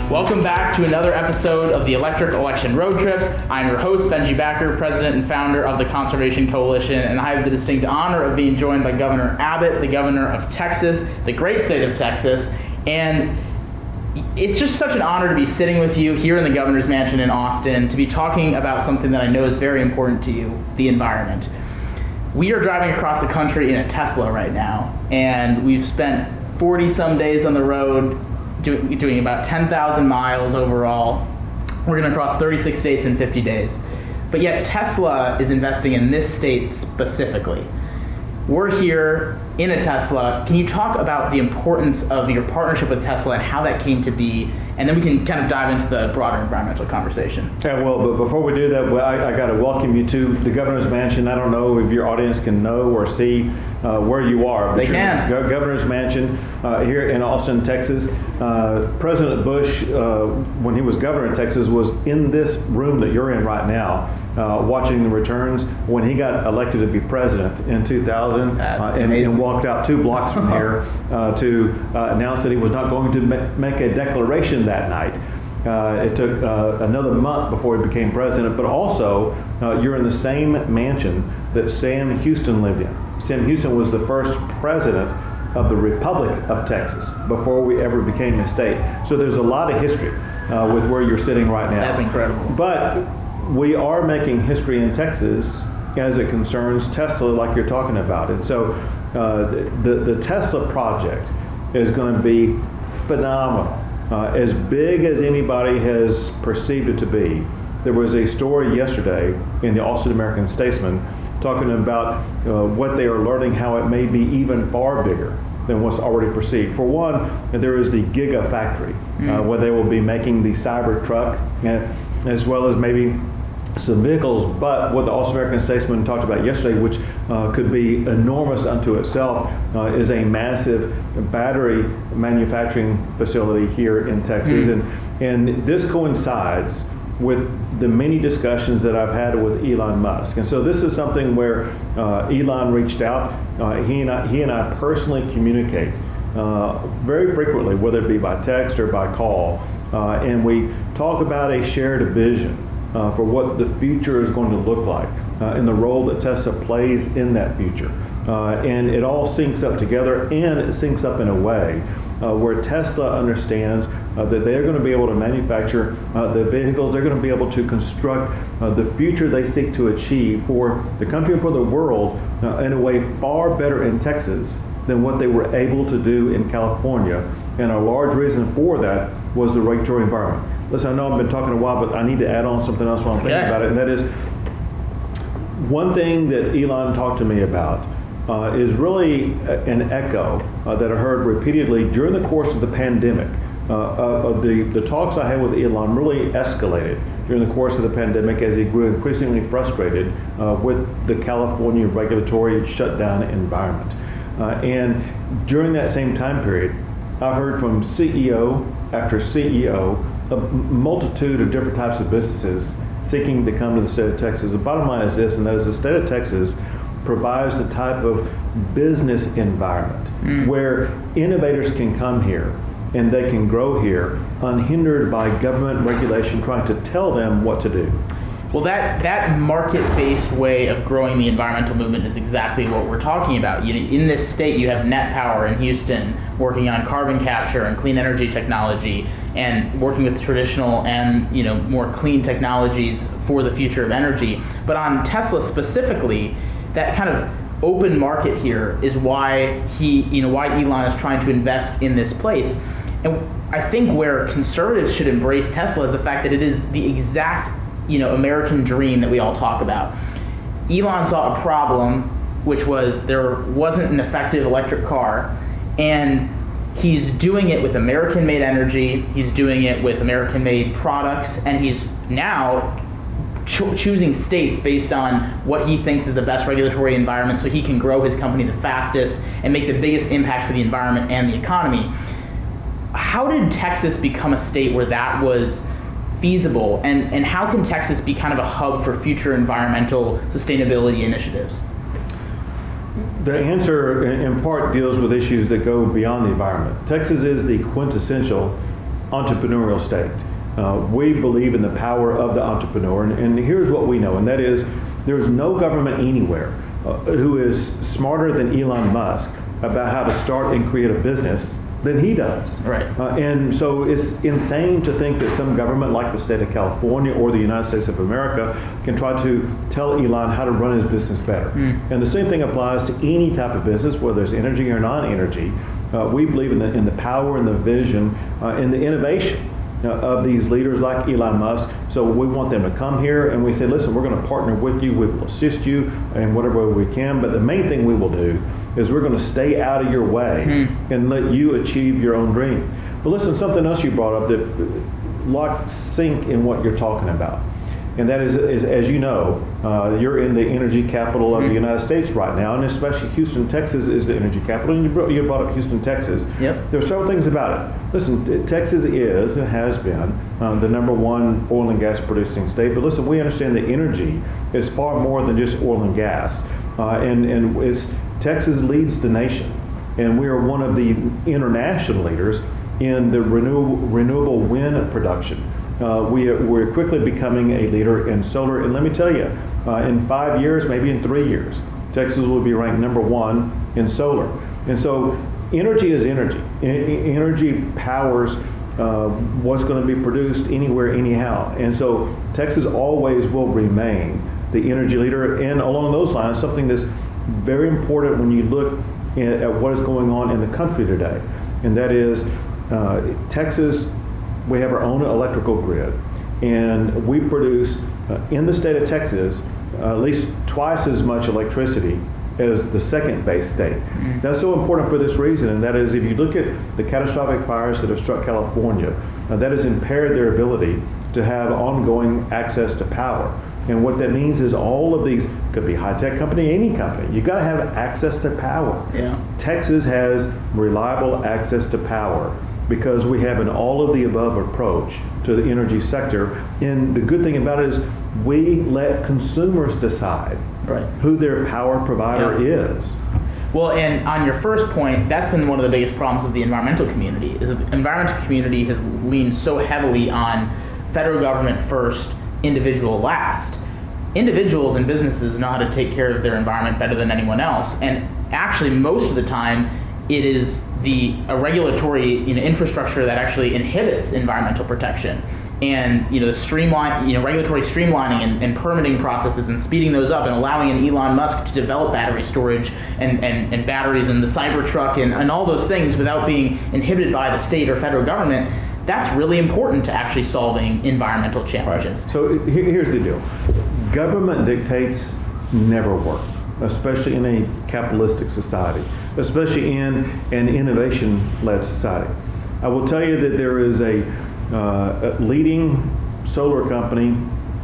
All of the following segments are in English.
Welcome back to another episode of the Electric Election Road Trip. I'm your host, Benji Backer, President and founder of the Conservation Coalition, and I have the distinct honor of being joined by Governor Abbott, the governor of Texas, the great state of Texas, and it's just such an honor to be sitting with you here in the governor's mansion in Austin to be talking about something that I know is very important to you, the environment. We are driving across the country in a Tesla right now, and we've spent 40 some days on the road doing about 10,000 miles overall. We're going to cross 36 states in 50 days. But yet Tesla is investing in this state specifically. We're here in a Tesla. Can you talk about the importance of your partnership with Tesla and how that came to be? And then we can kind of dive into the broader environmental conversation. Yeah, well, but before we do that, I got to welcome you to the governor's mansion. I don't know if your audience can know or see where you are. But they can. Governor's mansion here in Austin, Texas. President Bush, when he was governor of Texas, was in this room that you're in right now, watching the returns when he got elected to be president in 2000 and walked out 2 blocks from here to announce that he was not going to make a declaration that night. It took another month before he became president, but also you're in the same mansion that Sam Houston lived in. Sam Houston was the first president of the Republic of Texas before we ever became a state. So there's a lot of history with where you're sitting right now. That's incredible. But we are making history in Texas as it concerns Tesla, like you're talking about. And so the Tesla project is going to be phenomenal, as big as anybody has perceived it to be. There was a story yesterday in the Austin American-Statesman talking about what they are learning, how it may be even far bigger than what's already perceived. For one, there is the Gigafactory, where they will be making the Cybertruck, as well as maybe some vehicles. But what the Austin American-Statesman talked about yesterday, which could be enormous unto itself, is a massive battery manufacturing facility here in Texas. And this coincides with the many discussions that I've had with Elon Musk. And so this is something where Elon reached out. He and I personally communicate very frequently, whether it be by text or by call. And we talk about a shared vision for what the future is going to look like and the role that Tesla plays in that future. And it all syncs up together, and it syncs up in a way where Tesla understands that they're going to be able to manufacture the vehicles, they're going to be able to construct the future they seek to achieve for the country and for the world in a way far better in Texas than what they were able to do in California. And a large reason for that was the regulatory environment. Listen, I know I've been talking a while, but I need to add on something else while I'm thinking about it, and that is one thing that Elon talked to me about is really an echo that I heard repeatedly during the course of the pandemic. The talks I had with Elon really escalated during the course of the pandemic as he grew increasingly frustrated with the California regulatory shutdown environment. And during that same time period, I heard from CEO after CEO, a multitude of different types of businesses seeking to come to the state of Texas. The bottom line is this, and that is the state of Texas provides the type of business environment where innovators can come here and they can grow here unhindered by government regulation trying to tell them what to do. Well, that market-based way of growing the environmental movement is exactly what we're talking about. In this state, you have Net Power in Houston working on carbon capture and clean energy technology and working with traditional and more clean technologies for the future of energy. But on Tesla specifically, that kind of open market here is why why Elon is trying to invest in this place. And I think where conservatives should embrace Tesla is the fact that it is the exact American dream that we all talk about. Elon saw a problem, which was there wasn't an effective electric car, and he's doing it with American-made energy, he's doing it with American-made products, and he's now choosing states based on what he thinks is the best regulatory environment so he can grow his company the fastest and make the biggest impact for the environment and the economy. How did Texas become a state where that was feasible, and how can Texas be kind of a hub for future environmental sustainability initiatives? The answer in part deals with issues that go beyond the environment. Texas is the quintessential entrepreneurial state. We believe in the power of the entrepreneur, and here's what we know, and that is there's no government anywhere who is smarter than Elon Musk about how to start and create a business than he does. Right. And so it's insane to think that some government like the state of California or the United States of America can try to tell Elon how to run his business better. And the same thing applies to any type of business, whether it's energy or non-energy. We believe in the power and the vision and the innovation of these leaders like Elon Musk. So we want them to come here and we say, listen, we're going to partner with you. We will assist you in whatever way we can. But the main thing we will do is we're going to stay out of your way and let you achieve your own dream. But listen, something else you brought up that locked sync in what you're talking about. And that is as you know, you're in the energy capital of the United States right now, and especially Houston, Texas is the energy capital. And you brought up Houston, Texas. Yep. There are several things about it. Listen, Texas is and has been the #1 oil and gas producing state. But listen, we understand that energy is far more than just oil and gas. And Texas leads the nation, and we are one of the international leaders in the renewable wind production. We're quickly becoming a leader in solar, and let me tell you, in 5 years, maybe in 3 years, Texas will be ranked #1 in solar. And so energy is energy. Energy powers what's going to be produced anywhere, anyhow. And so Texas always will remain the energy leader. And along those lines, something that's very important when you look at what is going on in the country today, and that is Texas, we have our own electrical grid, and we produce in the state of Texas at least twice as much electricity as the second base state. That's so important for this reason, and that is if you look at the catastrophic fires that have struck California, that has impaired their ability to have ongoing access to power. And what that means is all of these, could be high-tech company, any company, you've got to have access to power. Yeah. Texas has reliable access to power because we have an all-of-the-above approach to the energy sector. And the good thing about it is we let consumers decide who their power provider is. Well, and on your first point, that's been one of the biggest problems of the environmental community, is that the environmental community has leaned so heavily on federal government first, individual last. Individuals and businesses know how to take care of their environment better than anyone else, and actually most of the time it is a regulatory infrastructure that actually inhibits environmental protection. And the regulatory streamlining and permitting processes and speeding those up and allowing an Elon Musk to develop battery storage and batteries and the Cybertruck and all those things without being inhibited by the state or federal government, that's really important to actually solving environmental challenges. Right. So here's the deal. Government dictates never work, especially in a capitalistic society, especially in an innovation-led society. I will tell you that there is a leading solar company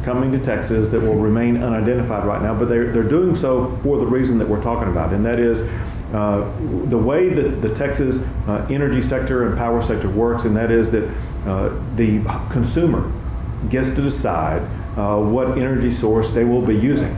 coming to Texas that will remain unidentified right now, but they're doing so for the reason that we're talking about, and that is the way that the Texas energy sector and power sector works, and that is that the consumer gets to decide what energy source they will be using.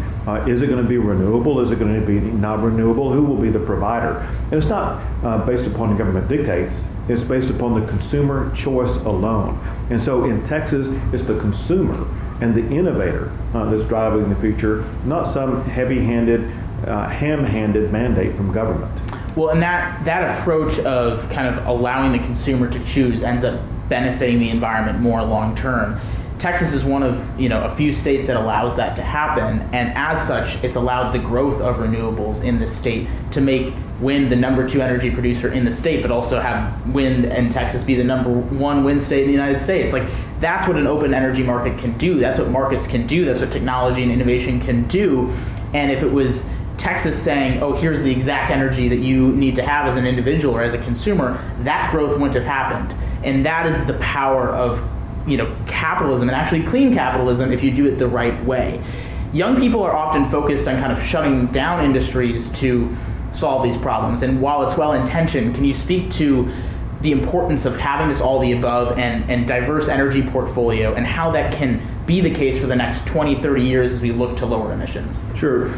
Is it going to be renewable? Is it going to be non-renewable? Who will be the provider? And it's not based upon the government dictates. It's based upon the consumer choice alone. And so in Texas, it's the consumer and the innovator that's driving the future, not some heavy-handed, ham-handed mandate from government. Well, and that approach of kind of allowing the consumer to choose ends up benefiting the environment more long-term. Texas is one of a few states that allows that to happen, and as such, it's allowed the growth of renewables in the state to make wind the #2 energy producer in the state, but also have wind and Texas be the #1 wind state in the United States. Like, that's what an open energy market can do. That's what markets can do. That's what technology and innovation can do. And if it was Texas saying, oh, here's the exact energy that you need to have as an individual or as a consumer, that growth wouldn't have happened. And that is the power of capitalism, and actually clean capitalism if you do it the right way. Young people are often focused on kind of shutting down industries to solve these problems, and while it's well-intentioned, can you speak to the importance of having this all the above and diverse energy portfolio, and how that can be the case for the next 20, 30 years as we look to lower emissions? Sure.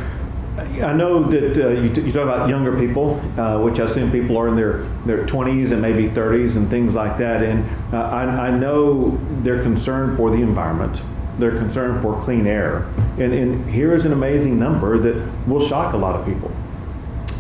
I know that you talk about younger people, which I assume people are in their 20s and maybe 30s and things like that. And I know they're concerned for the environment. They're concerned for clean air. And here is an amazing number that will shock a lot of people.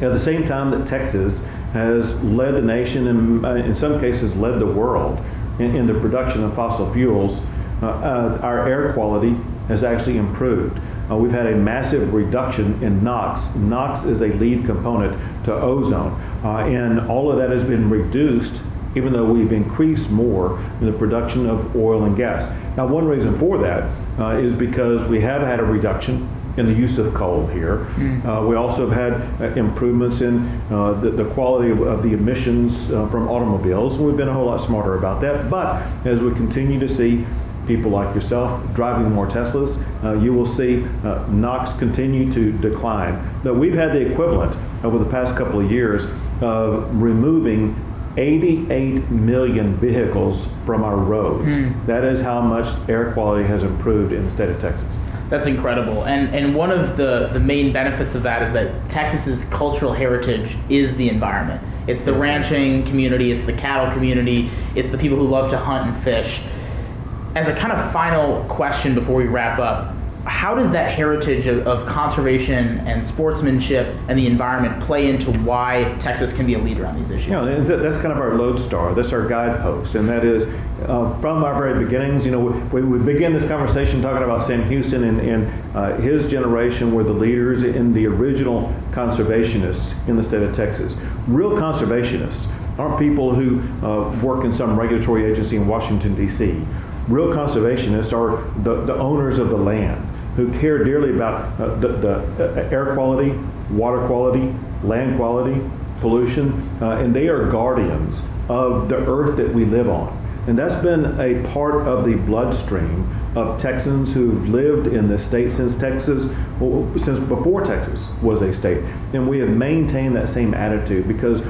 At the same time that Texas has led the nation and in some cases led the world in the production of fossil fuels, our air quality has actually improved. We've had a massive reduction in NOx. NOx is a lead component to ozone, and all of that has been reduced even though we've increased more in the production of oil and gas. Now, one reason for that is because we have had a reduction in the use of coal here. We also have had improvements in the quality of the emissions from automobiles, and we've been a whole lot smarter about that. But as we continue to see people like yourself driving more Teslas, you will see NOx continue to decline. But we've had the equivalent over the past couple of years of removing 88 million vehicles from our roads. That is how much air quality has improved in the state of Texas. That's incredible. And one of the main benefits of that is that Texas's cultural heritage is the environment. It's the ranching community, it's the cattle community, it's the people who love to hunt and fish. As a kind of final question before we wrap up, how does that heritage of conservation and sportsmanship and the environment play into why Texas can be a leader on these issues? That's kind of our lodestar. That's our guidepost, and that is from our very beginnings. We begin this conversation talking about Sam Houston and his generation were the leaders in the original conservationists in the state of Texas. Real conservationists aren't people who work in some regulatory agency in Washington, D.C. Real conservationists are the owners of the land, who care dearly about the air quality, water quality, land quality, pollution, and they are guardians of the earth that we live on. And that's been a part of the bloodstream of Texans who've lived in this state since before Texas was a state. And we have maintained that same attitude because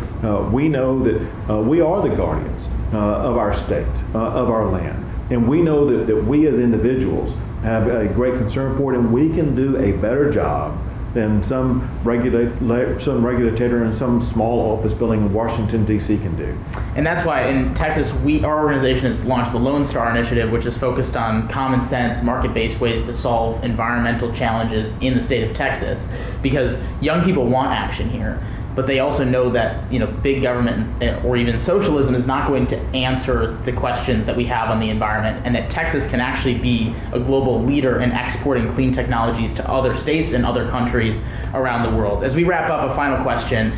we know that we are the guardians of our state, of our land. And we know that we as individuals have a great concern for it, and we can do a better job than some regulator in some small office building in Washington, D.C. can do. And that's why in Texas, our organization has launched the Lone Star Initiative, which is focused on common sense, market-based ways to solve environmental challenges in the state of Texas. Because young people want action here, but they also know that big government or even socialism is not going to answer the questions that we have on the environment, and that Texas can actually be a global leader in exporting clean technologies to other states and other countries around the world. As we wrap up, a final question.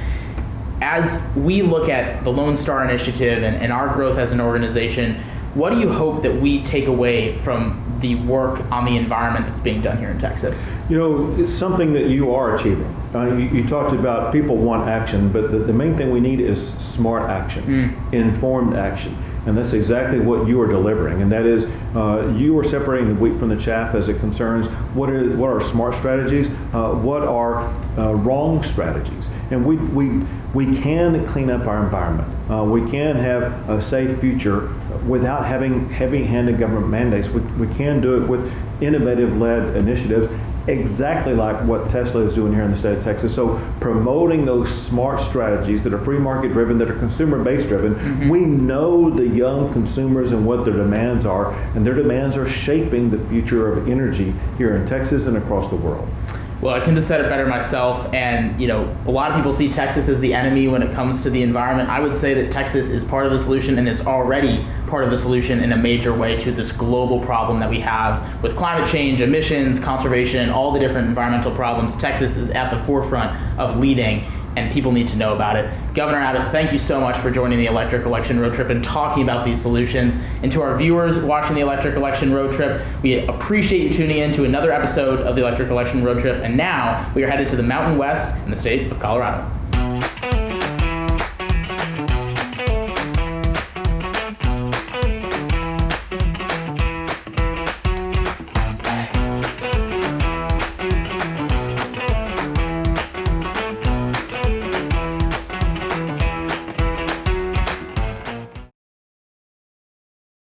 As we look at the Lone Star Initiative and our growth as an organization, what do you hope that we take away from the work on the environment that's being done here in Texas? It's something that you are achieving. You talked about people want action, but the main thing we need is smart action, informed action. And that's exactly what you are delivering. And that is, you are separating the wheat from the chaff as it concerns what are smart strategies, what are wrong strategies. And we can clean up our environment. We can have a safe future without having heavy-handed government mandates. We can do it with innovative-led initiatives, exactly like what Tesla is doing here in the state of Texas. So promoting those smart strategies that are free market driven, that are consumer based driven. We know the young consumers and what their demands are, and their demands are shaping the future of energy here in Texas and across the world. Well, I couldn't have said it better myself, and a lot of people see Texas as the enemy when it comes to the environment. I would say that Texas is part of the solution and is already part of the solution in a major way to this global problem that we have with climate change, emissions, conservation, all the different environmental problems. Texas is at the forefront of leading, and people need to know about it. Governor Abbott, thank you so much for joining the Electric Election Road Trip and talking about these solutions. And to our viewers watching the Electric Election Road Trip, we appreciate you tuning in to another episode of the Electric Election Road Trip. And now we are headed to the Mountain West in the state of Colorado.